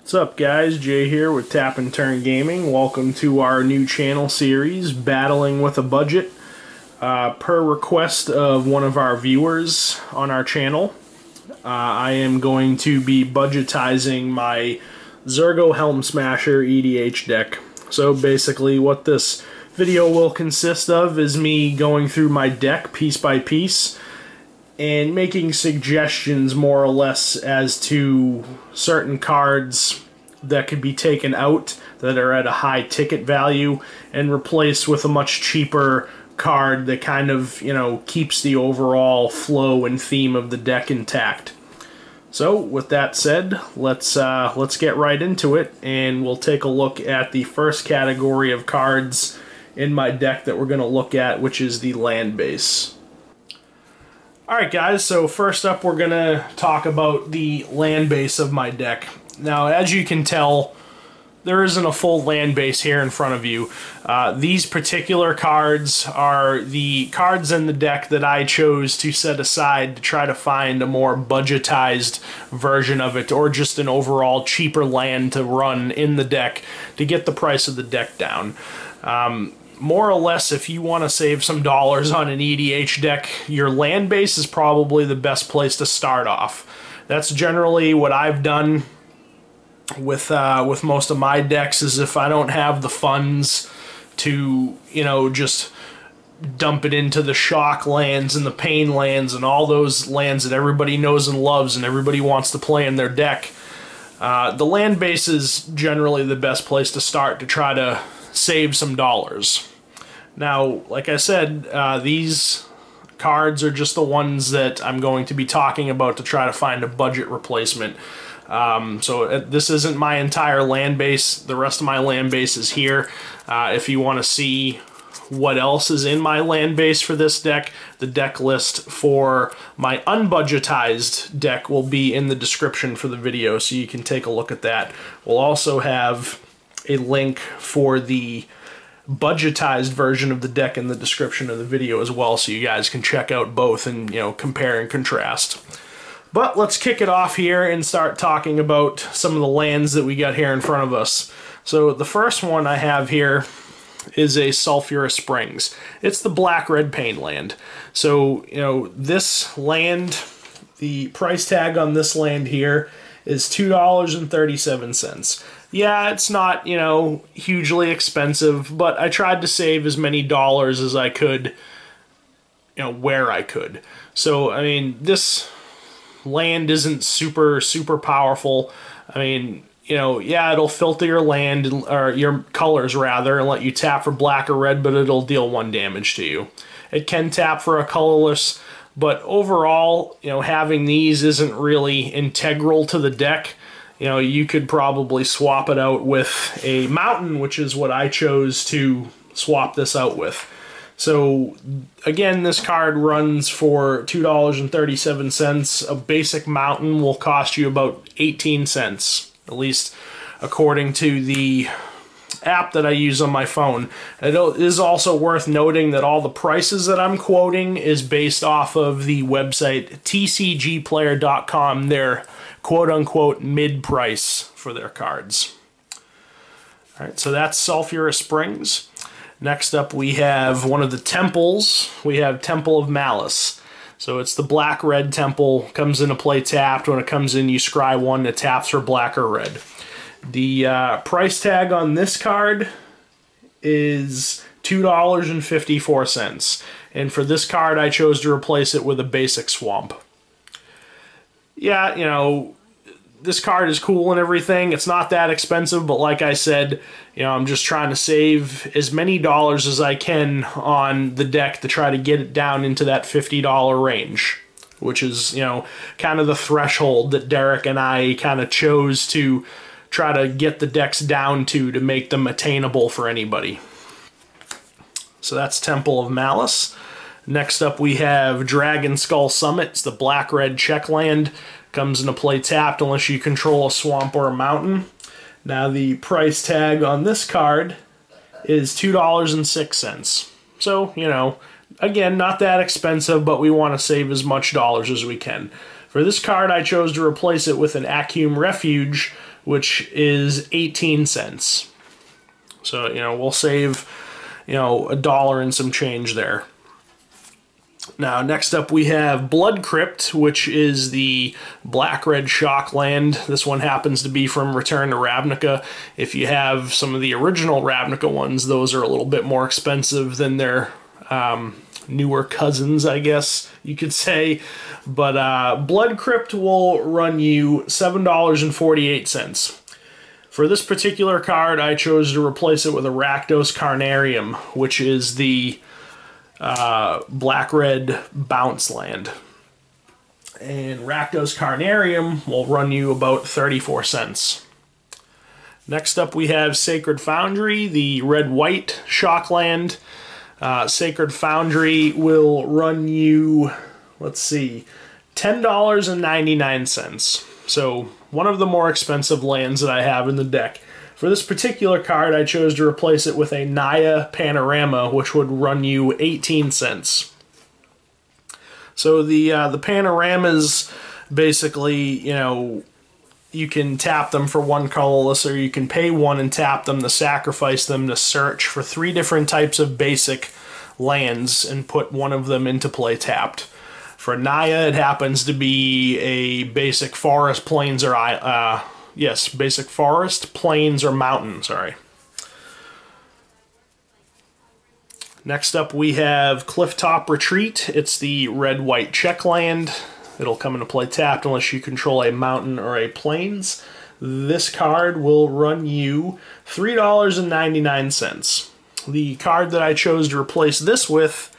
What's up guys, Jay here with Tap and Turn Gaming. Welcome to our new channel series, Battling with a Budget. Per request of one of our viewers on our channel, I am going to be budgetizing my Zurgo Helmsmasher EDH deck. So basically what this video will consist of is me going through my deck piece by piece and making suggestions more or less as to certain cards that could be taken out that are at a high ticket value and replaced with a much cheaper card that kind of, keeps the overall flow and theme of the deck intact. So with that said, let's get right into it, and we'll take a look at the first category of cards in my deck that we're going to look at, which is the land base. Alright guys, so first up we're going to talk about the land base of my deck. Now as you can tell, there isn't a full land base here in front of you. These particular cards are the cards in the deck that I chose to set aside to try to find a more budgetized version of it, or just an overall cheaper land to run in the deck to get the price of the deck down. More or less, if you want to save some dollars on an EDH deck, your land base is probably the best place to start off. That's generally what I've done with most of my decks, is if I don't have the funds to, just dump it into the shock lands and the pain lands and all those lands that everybody knows and loves and everybody wants to play in their deck, the land base is generally the best place to start to try to save some dollars. Now, like I said, these cards are just the ones that I'm going to be talking about to try to find a budget replacement. So this isn't my entire land base. The rest of my land base is here. If you want to see what else is in my land base for this deck, the deck list for my unbudgetized deck will be in the description for the video, so you can take a look at that. We'll also have a link for the budgetized version of the deck in the description of the video as well, so you guys can check out both and compare and contrast. But let's kick it off here and start talking about some of the lands that we got here in front of us. So the first one I have here is a Sulphurous Springs. It's the black-red pain land. So, this land, the price tag on this land here is $2.37. Yeah, it's not, hugely expensive, but I tried to save as many dollars as I could, where I could. So, I mean, this land isn't super powerful. I mean, yeah, it'll filter your land, or your colors rather, and let you tap for black or red, but it'll deal 1 damage to you. It can tap for a colorless, but overall, having these isn't really integral to the deck. You could probably swap it out with a mountain, which is what I chose to swap this out with. So, again, this card runs for $2.37. A basic mountain will cost you about 18 cents, at least according to the app that I use on my phone. It is also worth noting that all the prices that I'm quoting is based off of the website tcgplayer.com, their quote-unquote mid-price for their cards. Alright, so that's Sulphurous Springs. Next up we have one of the temples. We have Temple of Malice. So it's the black-red temple, comes into play tapped. When it comes in, you scry 1 that taps for black or red. The price tag on this card is $2.54. And for this card, I chose to replace it with a basic swamp. Yeah, this card is cool and everything. It's not that expensive, but like I said, I'm just trying to save as many dollars as I can on the deck to try to get it down into that $50 range, which is, kind of the threshold that Derek and I kind of chose to try to get the decks down to make them attainable for anybody. So that's Temple of Malice. Next up we have Dragon Skull Summit. It's the black-red check land. Comes into play tapped unless you control a swamp or a mountain. Now the price tag on this card is $2.06. So, again, not that expensive, but we want to save as much dollars as we can. For this card, I chose to replace it with an Acume Refuge, which is 18 cents. So, we'll save, $1 and some change there. Now, next up we have Blood Crypt, which is the black-red shock land. This one happens to be from Return to Ravnica. If you have some of the original Ravnica ones, those are a little bit more expensive than their newer cousins, I guess you could say. But Blood Crypt will run you $7.48. For this particular card, I chose to replace it with a Rakdos Carnarium, which is the black-red bounce land. And Rakdos Carnarium will run you about 34 cents. Next up we have Sacred Foundry, the red-white shock land. Sacred Foundry will run you, let's see, $10.99. So one of the more expensive lands that I have in the deck. For this particular card, I chose to replace it with a Naya Panorama, which would run you 18 cents. So the panoramas, basically, you can tap them for one colorless, or you can pay one and tap them to sacrifice them to search for 3 different types of basic lands and put one of them into play tapped. For Naya, it happens to be a basic forest, plains, or basic forest, plains, or mountain, sorry. Next up we have Clifftop Retreat. It's the red-white check land. It'll come into play tapped unless you control a mountain or a plains. This card will run you $3.99. The card that I chose to replace this with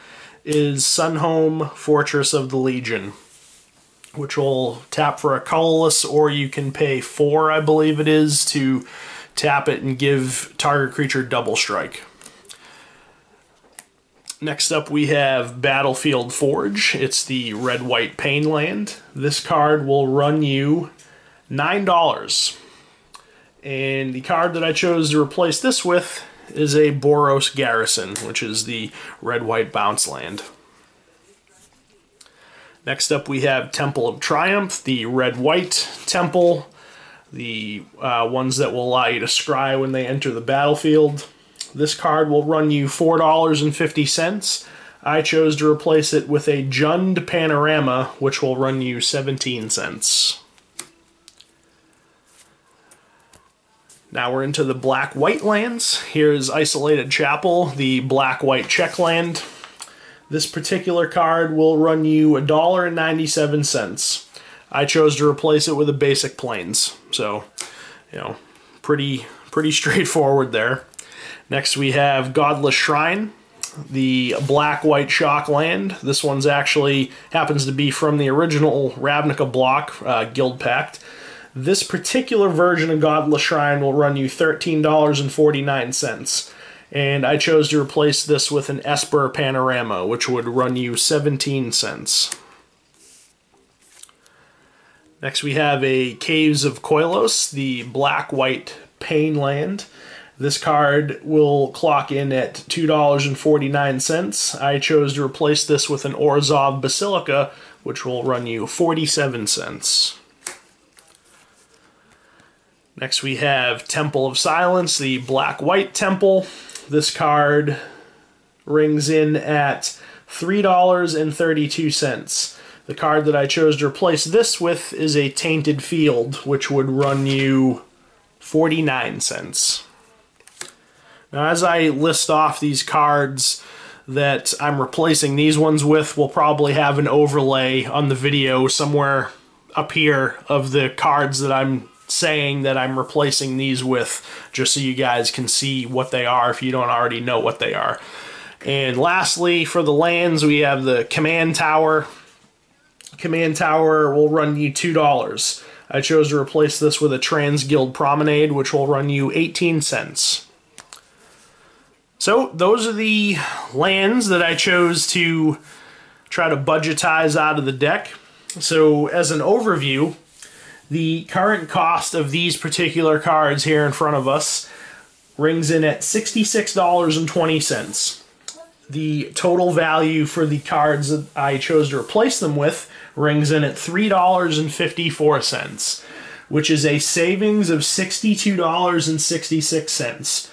is Sunhome Fortress of the Legion, which will tap for a colorless, or you can pay 4, I believe it is, to tap it and give target creature double strike. Next up we have Battlefield Forge. It's the red-white pain land. This card will run you $9. And the card that I chose to replace this with is a Boros Garrison, which is the red-white bounce land. Next up we have Temple of Triumph, the red-white temple, the ones that will allow you to scry when they enter the battlefield. This card will run you $4.50. I chose to replace it with a Jund Panorama, which will run you 17 cents. Now we're into the black-white lands. Here's Isolated Chapel, the black-white check land. This particular card will run you $1.97. I chose to replace it with a basic plains. So, pretty straightforward there. Next we have Godless Shrine, the black-white shock land. This one's actually happens to be from the original Ravnica block, Guild Pact. This particular version of Godless Shrine will run you $13.49. And I chose to replace this with an Esper Panorama, which would run you 17 cents. Next we have a Caves of Koilos, the black-white pain land. This card will clock in at $2.49. I chose to replace this with an Orzhov Basilica, which will run you 47 cents. Next we have Temple of Silence, the black-white temple. This card rings in at $3.32. The card that I chose to replace this with is a Tainted Field, which would run you 49 cents. Now, as I list off these cards that I'm replacing these ones with, we'll probably have an overlay on the video somewhere up here of the cards that I'm saying that I'm replacing these with, just so you guys can see what they are if you don't already know what they are. And lastly, for the lands, we have the Command Tower. Command Tower will run you $2. I chose to replace this with a Trans-Guild Promenade, which will run you 18 cents. So those are the lands that I chose to try to budgetize out of the deck. So as an overview, the current cost of these particular cards here in front of us rings in at $66.20. The total value for the cards that I chose to replace them with rings in at $3.54. which is a savings of $62.66,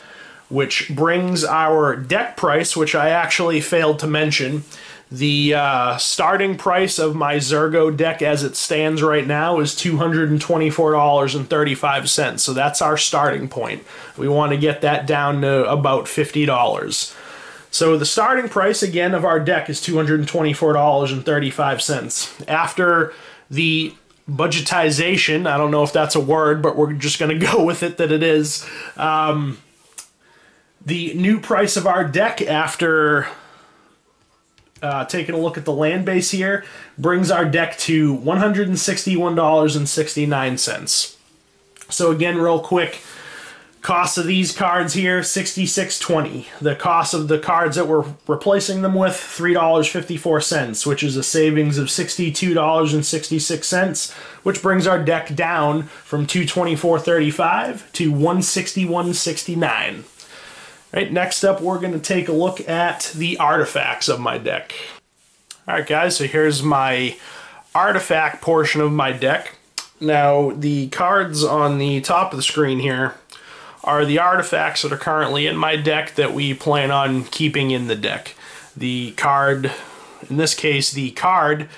which brings our deck price, which I actually failed to mention. The starting price of my Zurgo deck as it stands right now is $224.35, so that's our starting point. We want to get that down to about $50. So the starting price, again, of our deck is $224.35. After the budgetization, I don't know if that's a word, but we're just going to go with it that it is, the new price of our deck after taking a look at the land base here brings our deck to $161.69. So again, real quick, cost of these cards here, $66.20. The cost of the cards that we're replacing them with, $3.54, which is a savings of $62.66, which brings our deck down from $224.35 to $161.69. Right, next up, we're going to take a look at the artifacts of my deck. Alright guys, so here's my artifact portion of my deck. Now, the cards on the top of the screen here are the artifacts that are currently in my deck that we plan on keeping in the deck. The card, in this case, the card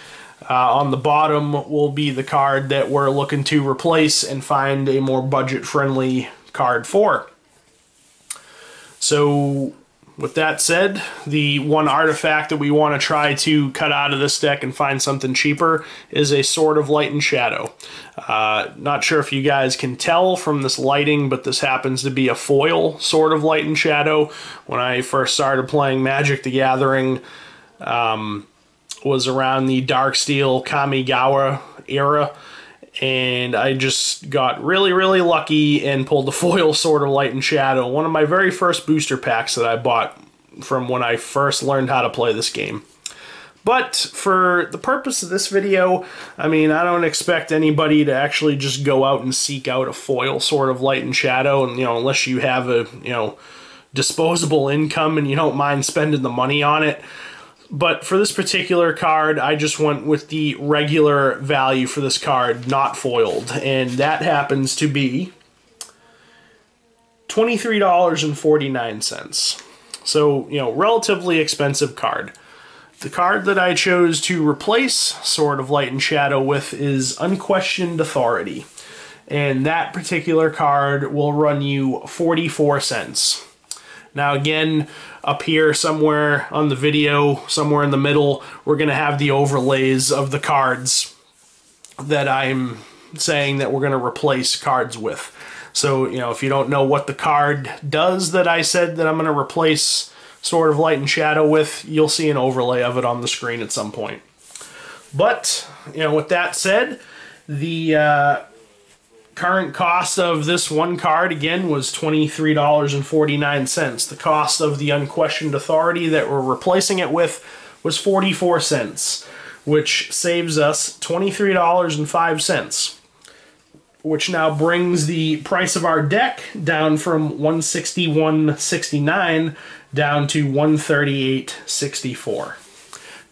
on the bottom will be the card that we're looking to replace and find a more budget-friendly card for. So, with that said, the one artifact that we want to try to cut out of this deck and find something cheaper is a Sword of Light and Shadow. Not sure if you guys can tell from this lighting, but this happens to be a foil Sword of Light and Shadow. When I first started playing Magic the Gathering, was around the Darksteel Kamigawa era, and I just got really, really lucky and pulled the foil Sword of Light and Shadow, one of my very first booster packs that I bought from when I first learned how to play this game. But for the purpose of this video, I mean, I don't expect anybody to actually just go out and seek out a foil Sword of Light and Shadow, and, you know, unless you have a, you know, disposable income and you don't mind spending the money on it. But for this particular card, I just went with the regular value for this card, not foiled. And that happens to be $23.49. So, you know, relatively expensive card. The card that I chose to replace Sword of Light and Shadow with is Unquestioned Authority. And that particular card will run you 44 cents. Now again, up here somewhere on the video, somewhere in the middle, we're going to have the overlays of the cards that I'm saying that we're going to replace cards with. So, you know, if you don't know what the card does that I said that I'm going to replace Sword of Light and Shadow with, you'll see an overlay of it on the screen at some point. But, you know, with that said, the current cost of this one card, again, was $23.49. The cost of the Unquestioned Authority that we're replacing it with was 44 cents, which saves us $23.05, which now brings the price of our deck down from $161.69 down to $138.64.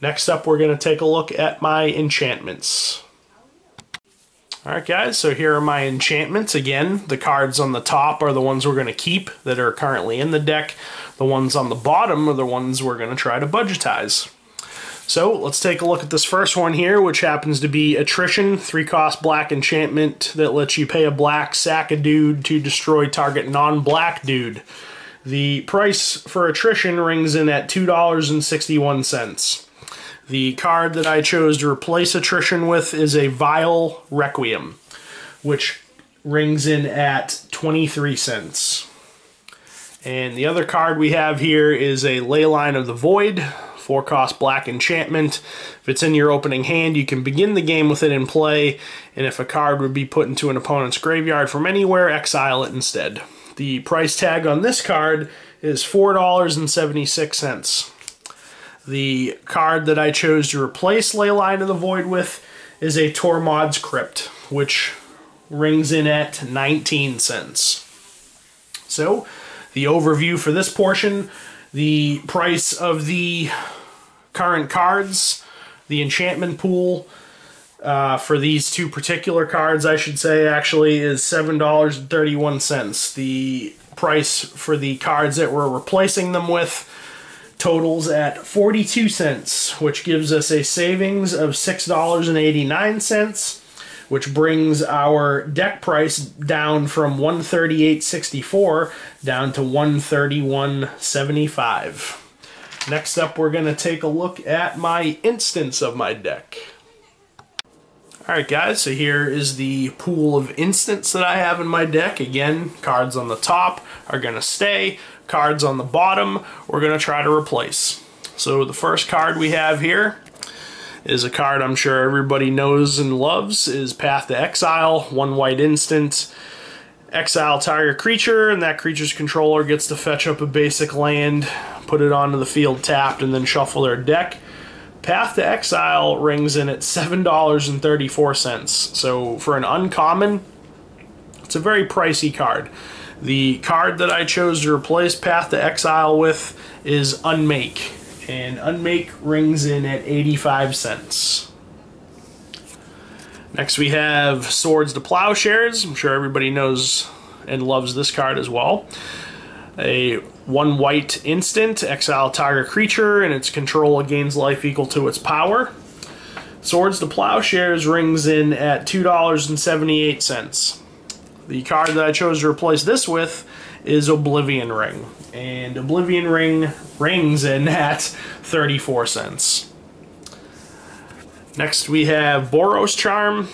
Next up, we're going to take a look at my enchantments. Alright guys, so here are my enchantments. Again, the cards on the top are the ones we're going to keep that are currently in the deck. The ones on the bottom are the ones we're going to try to budgetize. So let's take a look at this first one here, which happens to be Attrition, 3-cost black enchantment that lets you pay a black, sack a dude to destroy target non-black dude. The price for Attrition rings in at $2.61. The card that I chose to replace Attrition with is a Vile Requiem, which rings in at 23 cents. And the other card we have here is a Leyline of the Void, 4-cost black enchantment. If it's in your opening hand, you can begin the game with it in play, and if a card would be put into an opponent's graveyard from anywhere, exile it instead. The price tag on this card is $4.76. The card that I chose to replace Leyline of the Void with is a Tormod's Crypt, which rings in at 19 cents. So, the overview for this portion, the price of the current cards, the enchantment pool, for these two particular cards, I should say, actually is $7.31. The price for the cards that we're replacing them with totals at 42 cents, which gives us a savings of $6.89, which brings our deck price down from $138.64 down to $131.75. Next up, we're going to take a look at my instance of my deck. Alright guys, so here is the pool of instants that I have in my deck. Again, cards on the top are going to stay. Cards on the bottom we're going to try to replace. So the first card we have here is a card I'm sure everybody knows and loves, is Path to Exile, 1 white instant. Exile target creature, and that creature's controller gets to fetch up a basic land, put it onto the field tapped, and then shuffle their deck. Path to Exile rings in at $7.34. So for an uncommon, it's a very pricey card. The card that I chose to replace Path to Exile with is Unmake, and Unmake rings in at 85 cents. Next we have Swords to Plowshares. I'm sure everybody knows and loves this card as well. A 1 white instant, exile target creature, and its control gains life equal to its power. Swords to Plowshares rings in at $2.78. The card that I chose to replace this with is Oblivion Ring, and Oblivion Ring rings in at 34 cents. Next we have Boros Charm,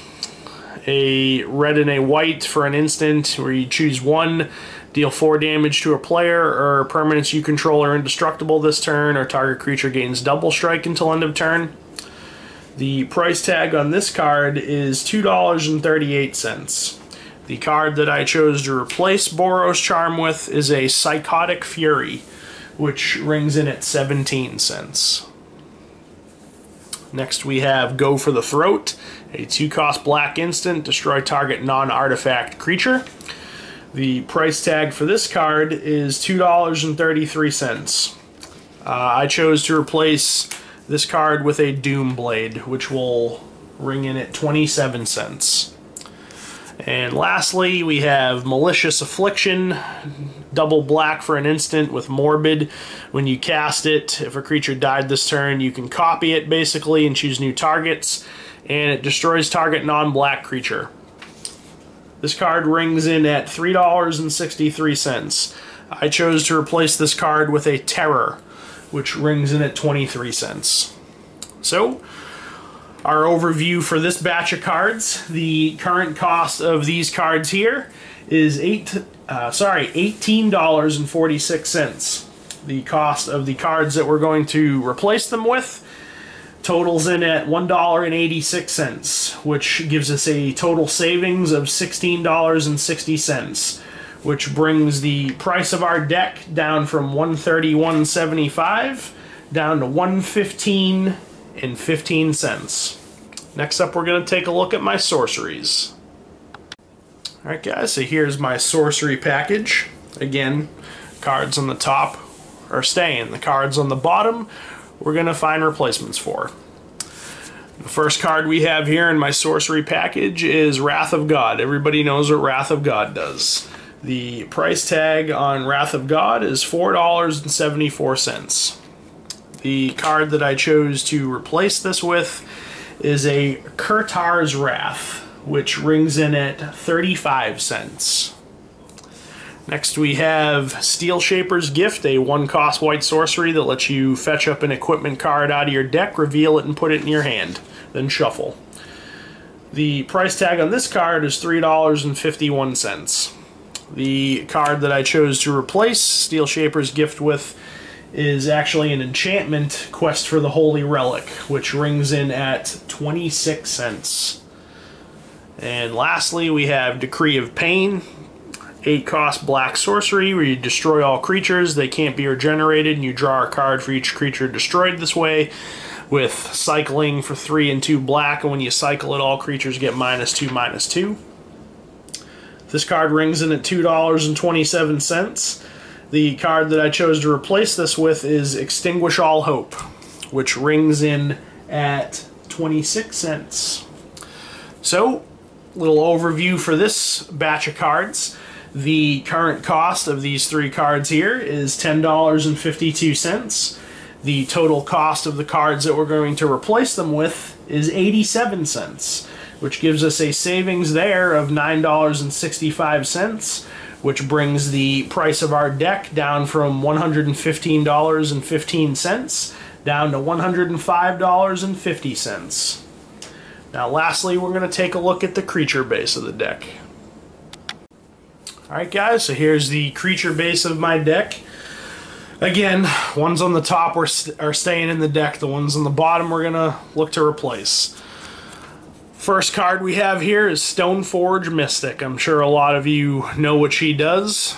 a red and a white for an instant where you choose one, deal 4 damage to a player or permanents you control are indestructible this turn, or target creature gains double strike until end of turn. The price tag on this card is $2.38. The card that I chose to replace Boros Charm with is a Psychotic Fury, which rings in at 17 cents. Next we have Go for the Throat, a 2-cost black instant, destroy target non-artifact creature. The price tag for this card is $2.33. I chose to replace this card with a Doom Blade, which will ring in at 27 cents. And lastly, we have Malicious Affliction, double black for an instant with Morbid. When you cast it, if a creature died this turn, you can copy it basically and choose new targets, and it destroys target non-black creature. This card rings in at $3.63. I chose to replace this card with a Terror, which rings in at 23 cents. So, our overview for this batch of cards. The current cost of these cards here is $18.46. The cost of the cards that we're going to replace them with totals in at $1.86, which gives us a total savings of $16.60, which brings the price of our deck down from $131.75 down to $115.15. Next up, we're going to take a look at my sorceries. Alright guys, so here's my sorcery package. Again, cards on the top are staying. The cards on the bottom, we're going to find replacements for. The first card we have here in my sorcery package is Wrath of God. Everybody knows what Wrath of God does. The price tag on Wrath of God is $4.74. The card that I chose to replace this with is a Kurtar's Wrath, which rings in at 35 cents. Next we have Steel Shaper's Gift, a 1-cost white sorcery that lets you fetch up an equipment card out of your deck, reveal it, and put it in your hand, then shuffle. The price tag on this card is $3.51. The card that I chose to replace Steel Shaper's Gift with is actually an Enchantment, Quest for the Holy Relic, which rings in at 26 cents. And lastly, we have Decree of Pain, 8-cost black sorcery where you destroy all creatures. They can't be regenerated, and you draw a card for each creature destroyed this way, with cycling for 3 and 2 black, and when you cycle it, all creatures get -2/-2. This card rings in at $2.27. The card that I chose to replace this with is Extinguish All Hope, which rings in at 26 cents. So, little overview for this batch of cards. The current cost of these 3 cards here is $10.52. The total cost of the cards that we're going to replace them with is 87 cents, which gives us a savings there of $9.65, which brings the price of our deck down from $115.15 down to $105.50. Now lastly, we're going to take a look at the creature base of the deck. Alright guys, so here's the creature base of my deck. Again, ones on the top are staying in the deck, the ones on the bottom we're going to look to replace. First card we have here is Stoneforge Mystic. I'm sure a lot of you know what she does.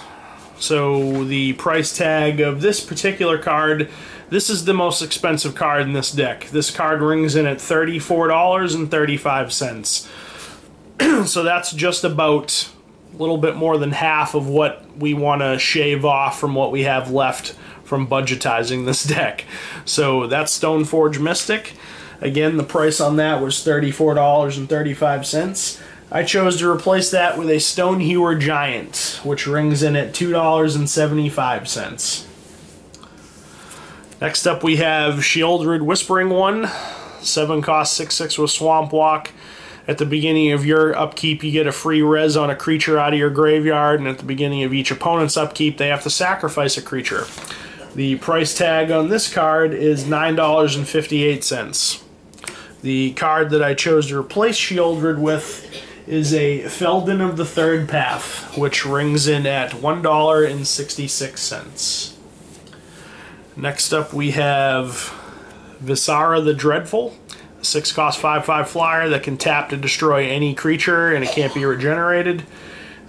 So the price tag of this particular card, this is the most expensive card in this deck. This card rings in at $34.35. So that's just about a little bit more than half of what we want to shave off from what we have left from budgetizing this deck. So that's Stoneforge Mystic. Again, the price on that was $34.35. I chose to replace that with a Stonehewer Giant, which rings in at $2.75. Next up we have Shieldred Whispering One. 7 cost 6/6 with Swamp Walk. At the beginning of your upkeep, you get a free res on a creature out of your graveyard, and at the beginning of each opponent's upkeep, they have to sacrifice a creature. The price tag on this card is $9.58. The card that I chose to replace Shieldred with is a Felden of the Third Path, which rings in at $1.66. Next up we have Visara the Dreadful, a 6 cost 5/5 flyer that can tap to destroy any creature and it can't be regenerated.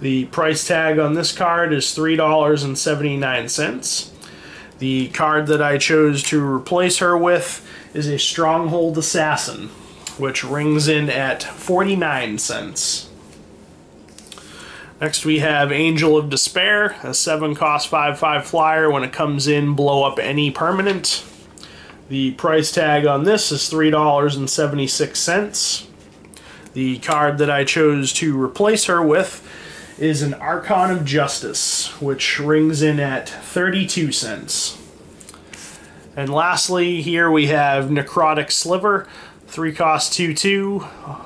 The price tag on this card is $3.79. The card that I chose to replace her with is a Stronghold Assassin, which rings in at 49 cents. Next we have Angel of Despair, a 7 cost 5/5 flyer. When it comes in, blow up any permanent. The price tag on this is $3.76. The card that I chose to replace her with is an Archon of Justice, which rings in at 32 cents. And lastly, here we have Necrotic Sliver, 3 cost 2/2,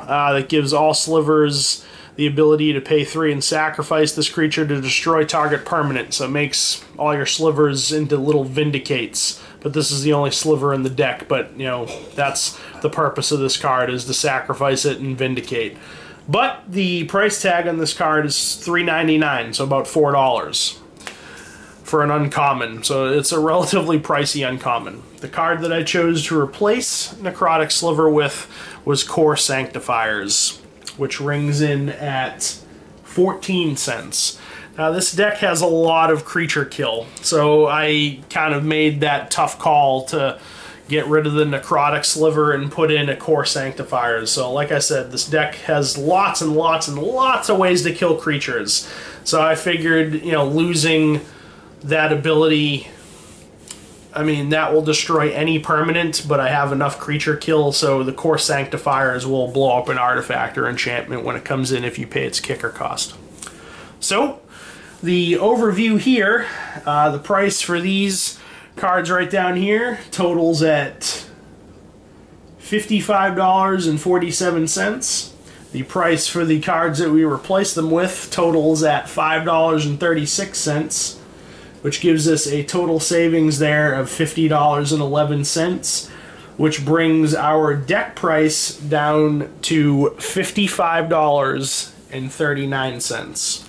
that gives all slivers the ability to pay 3 and sacrifice this creature to destroy target permanent. So it makes all your slivers into little Vindicates. But this is the only sliver in the deck, but you know, that's the purpose of this card, is to sacrifice it and Vindicate. But the price tag on this card is $3.99, so about $4 for an uncommon. So it's a relatively pricey uncommon. The card that I chose to replace Necrotic Sliver with was Core Sanctifiers, which rings in at 14 cents. Now this deck has a lot of creature kill, so I kind of made that tough call to get rid of the Necrotic Sliver and put in a Core Sanctifiers. So like I said, this deck has lots and lots and lots of ways to kill creatures. So I figured, you know, losing that ability, I mean, that will destroy any permanent, but I have enough creature kill, so the Core Sanctifiers will blow up an artifact or enchantment when it comes in if you pay its kicker cost. So, the overview here, the price for these cards right down here totals at $55.47. The price for the cards that we replace them with totals at $5.36, which gives us a total savings there of $50.11, which brings our deck price down to $55.39.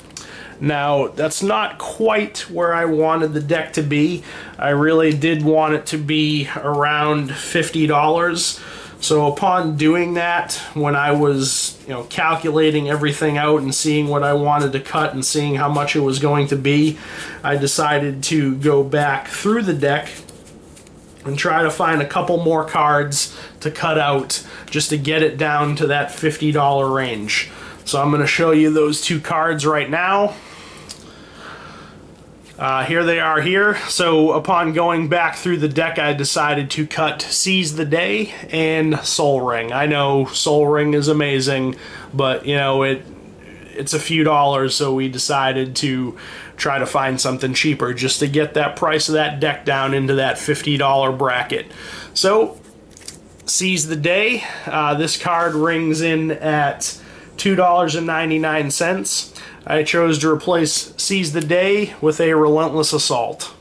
Now, that's not quite where I wanted the deck to be. I really did want it to be around $50. So upon doing that, when I was, you know, calculating everything out and seeing what I wanted to cut and seeing how much it was going to be, I decided to go back through the deck and try to find a couple more cards to cut out just to get it down to that $50 range. So I'm going to show you those 2 cards right now. Here they are here. So upon going back through the deck, I decided to cut Seize the Day and Sol Ring. I know Sol Ring is amazing, but you know, it's a few dollars, so we decided to try to find something cheaper just to get that price of that deck down into that $50 bracket. So Seize the Day, this card rings in at $2.99. I chose to replace Seize the Day with a Relentless Assault.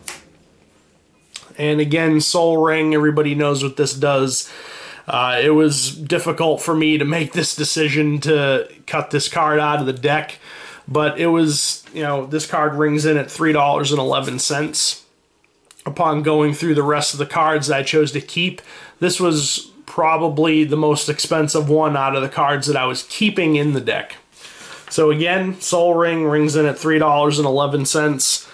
And again, Sol Ring, everybody knows what this does. It was difficult for me to make this decision to cut this card out of the deck, but it was, you know, this card rings in at $3.11. Upon going through the rest of the cards I chose to keep, this was probably the most expensive one out of the cards that I was keeping in the deck. So again, Sol Ring rings in at $3.11.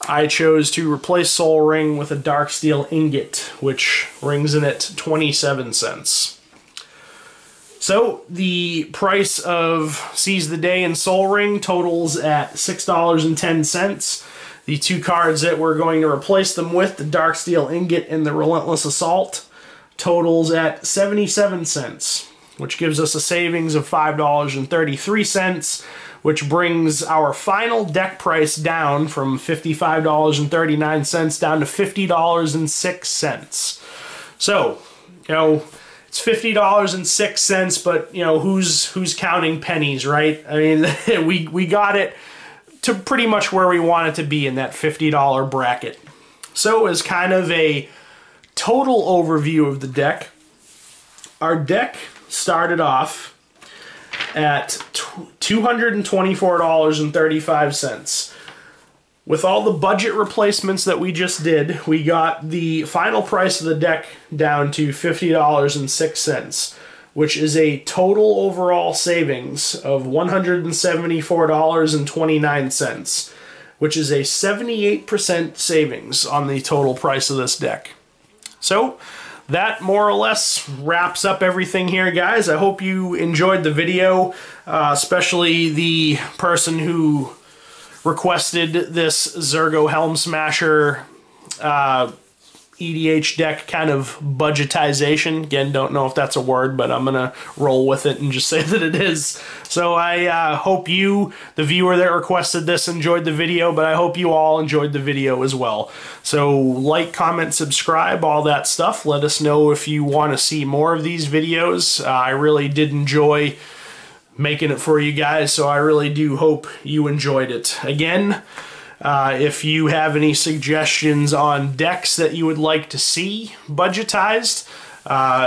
I chose to replace Sol Ring with a Darksteel Ingot, which rings in at 27 cents. So the price of Seize the Day and Sol Ring totals at $6.10. The two cards that we're going to replace them with, the Darksteel Ingot and the Relentless Assault, totals at 77 cents. Which gives us a savings of $5.33, which brings our final deck price down from $55.39 down to $50.06. So, you know, it's $50.06, but you know, who's counting pennies, right? I mean, we got it to pretty much where we want it to be in that $50 bracket. So, as kind of a total overview of the deck, our deck started off at $224.35. With all the budget replacements that we just did, we got the final price of the deck down to $50.06, which is a total overall savings of $174.29, which is a 78% savings on the total price of this deck. So that more or less wraps up everything here, guys. I hope you enjoyed the video, especially the person who requested this Zurgo Helmsmasher EDH deck kind of budgetization. Again, don't know if that's a word, but I'm going to roll with it and just say that it is. So I hope you, the viewer that requested this, enjoyed the video, but I hope you all enjoyed the video as well. So like, comment, subscribe, all that stuff. Let us know if you want to see more of these videos. I really did enjoy making it for you guys, so I really do hope you enjoyed it. Again, if you have any suggestions on decks that you would like to see budgetized,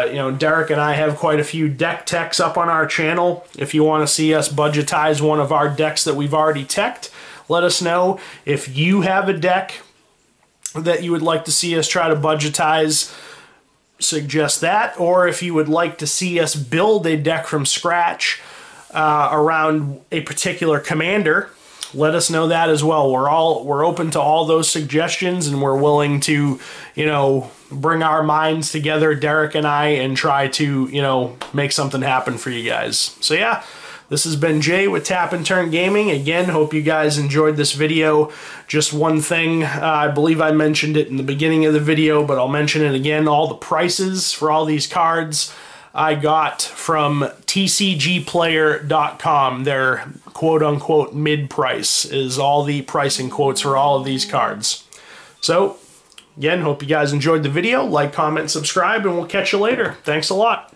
you know, Derek and I have quite a few deck techs up on our channel. If you want to see us budgetize one of our decks that we've already teched, let us know. If you have a deck that you would like to see us try to budgetize, suggest that. Or if you would like to see us build a deck from scratch around a particular commander, let us know that as well. We're open to all those suggestions, and we're willing to, you know, bring our minds together, Derek and I, and try to, you know, make something happen for you guys. So yeah, this has been Jay with Tap and Turn Gaming. Again, hope you guys enjoyed this video. Just one thing, I believe I mentioned it in the beginning of the video, but I'll mention it again. All the prices for all these cards I got from tcgplayer.com. Their quote-unquote mid-price is all the pricing quotes for all of these cards. So, again, hope you guys enjoyed the video. Like, comment, subscribe, and we'll catch you later. Thanks a lot.